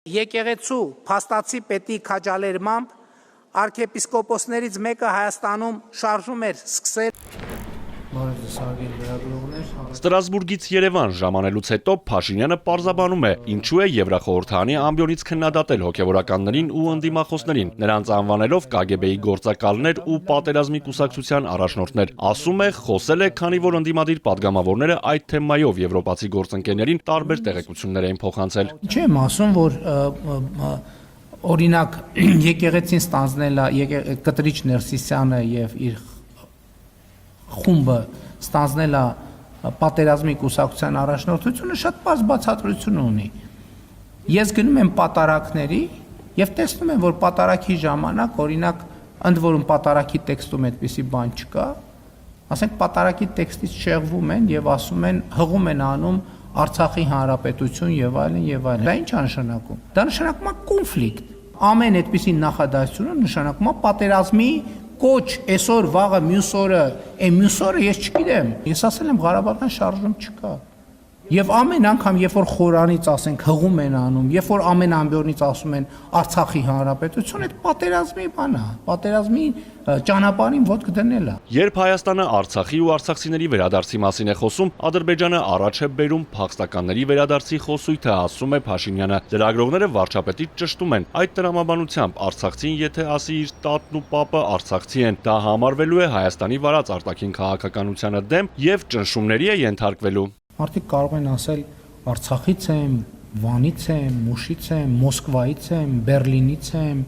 Եկեղեցու փաստացի պետի քաջալերմամբ arczepiskoposներից մեկը Հայաստանում շարժում էր սկսել Ստրասբուրգից Երևան ժամանելուց հետո Փաշինյանը պարզաբանում է, ինչու է Եվրախորհրդանի ամբիոնից քննադատել հոգևորականներին ու ընդդիմախոսներին, նրանց անվանելով KGB-ի գործակալներ ու պատերազմի կուսակցության առաջնորդներ։ Ասում է, խոսել է, քանի որ ընդդիմադիր падգամավորները այդ թեմայով եվրոպացի գործընկերներին տարբեր տեղեկություններ էին փոխանցել։ Չեմ ասում, որ օրինակ եկեղեցին ստանձնել է Կտրիչ Ներսիսյանը եւ իր խումբը ստանձնել է պատերազմի կուսակցության առաջնորդությունը շատ բաց բացատրություն ունի։ Ես գնում եմ պատարակների եւ տեսնում եմ, որ պատարակի ժամանակ, օրինակ, ընդ որում պատարակի տեքստում այդպիսի բան չկա, ասենք պատարակի տեքստից շեղվում են եւ ասում են, հղում են անում Արցախի հանրապետություն եւ այլն եւ այլն։ Դա ինչ է նշանակում։ Դա նշանակում է կոնֆլիկտ։ Ամեն այդպիսի նախադասությունը նշանակում է պատերազմի կոչ, այսօր, վաղը, մյուս օրը ես չգիտեմ։ Ես ասել եմ Ղարաբաղյան շարժում չկա։ Եվ ամեն անգամ, երբ որ խորանից ասենք հղում են անում, երբ որ ամեն ամբիոնից ասում են Արցախի հանրապետություն, այդ պատերազմի բան է, պատերազմի ճանապարհին ոտք դնելը։ Երբ Հայաստանը Արցախի ու արցախցիների վերադարձի մասին է խոսում, Ադրբեջանը առաջ է բերում փախստականների վերադարձի խոսույթը, ասում է Փաշինյանը։ Լրագրողները վարչապետից ճշտում են, այդ տրամաբանությամբ արցախցին եթե ասի իր տատն ու պապը արցախցի են, դա համարվելու է Հայաստանի վարած արտաքին քաղաքականությանը դեմ եւ ճնշումների է ենթարկվելու։ Մարդիկ կարող են ասել Արցախից եմ, Վանից եմ, Մուշից եմ, Մոսկվայից եմ, Բերլինից եմ,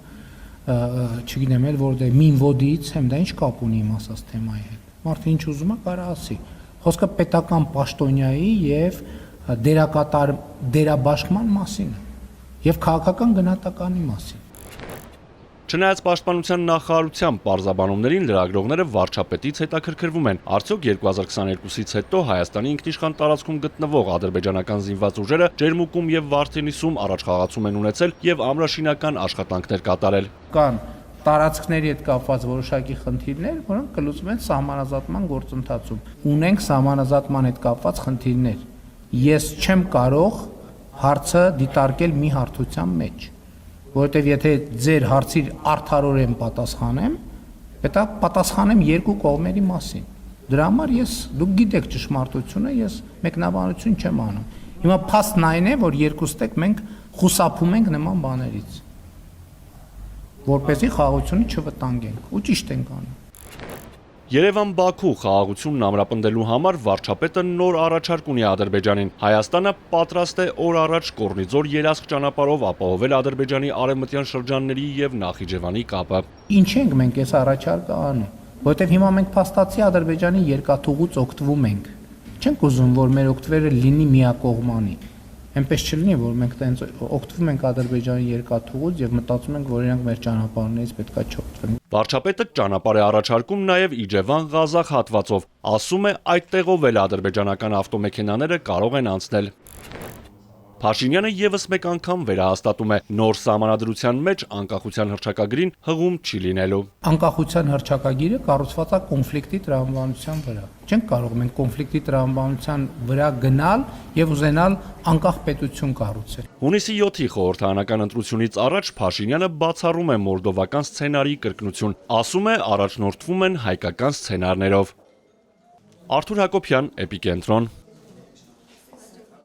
չգիտեմ էլ որտեղ Մինվոդիից եմ, դա ինչ կապ ունի իմ ասած թեմայի հետ։ Մարդը ինչ ուզում է կարող ասի։ Խոսքը պետական պաշտոնյայի եւ դերաբաշխման մասին է եւ քաղաքական գնահատականի մասին։ Չնայած պաշտպանության նախարարության պարզաբանումներին լրագրողները վարչապետից հետաքրքրվում են, արդյոք 2022-ից հետո Հայաստանի ինքնիշխան տարածքում գտնվող ադրբեջանական զինված ուժերը Ջերմուկում եւ Վարդենիսում առաջխաղացում են ունեցել եւ ամրաշինական աշխատանքներ կատարել։ Կան տարածքների հետ կապված որոշակի խնդիրներ, որոնք կլուծվում են սահմանազատման գործընթացում։ Ունենք սահմանազատման հետ կապված խնդիրներ։ Ես չեմ կարող հարցը դիտարկել մի հարթության մեջ, որովհետև եթե ձեր հարցի արդարորեն պատասխանեմ, պետք է պատասխանեմ երկու կողմերի մասին։ Դրա համար դուք գիտեք ճշմարտությունը, ես մեկնաբանություն չեմ անում։ Հիմա փաստն այն է, որ երկուստեք մենք խուսափում ենք նման բաներից, որպեսզի խաղաղությունը չվտանգենք, ու ճիշտ ենք անում։ Երևան-Բաքու խաղաղությունն ամրապնդելու համար վարչապետը նոր առաջարկ ունի Ադրբեջանին։ Հայաստանը պատրաստ է օր առաջ Կորնիձոր երասխ ճանապարհով ապահովել Ադրբեջանի արևմտյան շրջանների եւ Նախիջևանի կապը։ Ինչ ենք մենք այս առաջարկը անում, որովհետեւ հիմա մենք փաստացի Ադրբեջանի երկաթուղուց օգտվում ենք։ Չենք ուզում, որ մեր օգտվելը լինի միակողմանի։ Այնպես չլինի, որ մենք տենց օգտվում ենք Ադրբեջանի երկաթուղուց եւ մտածում ենք, որ իրանք մեր ճանապարհներից պետքա չօգտվեն։ Վարչապետը ճանապարհ է առաջարկում նաև Իջևան-Ղազախ հատվածով։ Ասում է, այդտեղով էլ ադրբեջանական ավտոմեքենաները կարող են անցնել։ Փաշինյանը եւս մեկ անգամ վերահաստատում է, նոր սահմանադրության մեջ անկախության հռչակագրին հղում չի լինելու։ Անկախության հռչակագիրը կառուցված է կոնֆլիկտի տրամաբանության վրա։ Չենք կարող մենք կոնֆլիկտի տրամաբանության վրա գնալ եւ ուզենալ անկախ պետություն կառուցել։ Հունիսի 7-ի խորհրդարանական ընտրությունից առաջ Փաշինյանը բացառում է մոլդովական սցենարի կրկնություն, ասում է առաջնորդվում են հայկական սցենարներով։ Արթուր Հակոբյան, Էպիկենտրոն։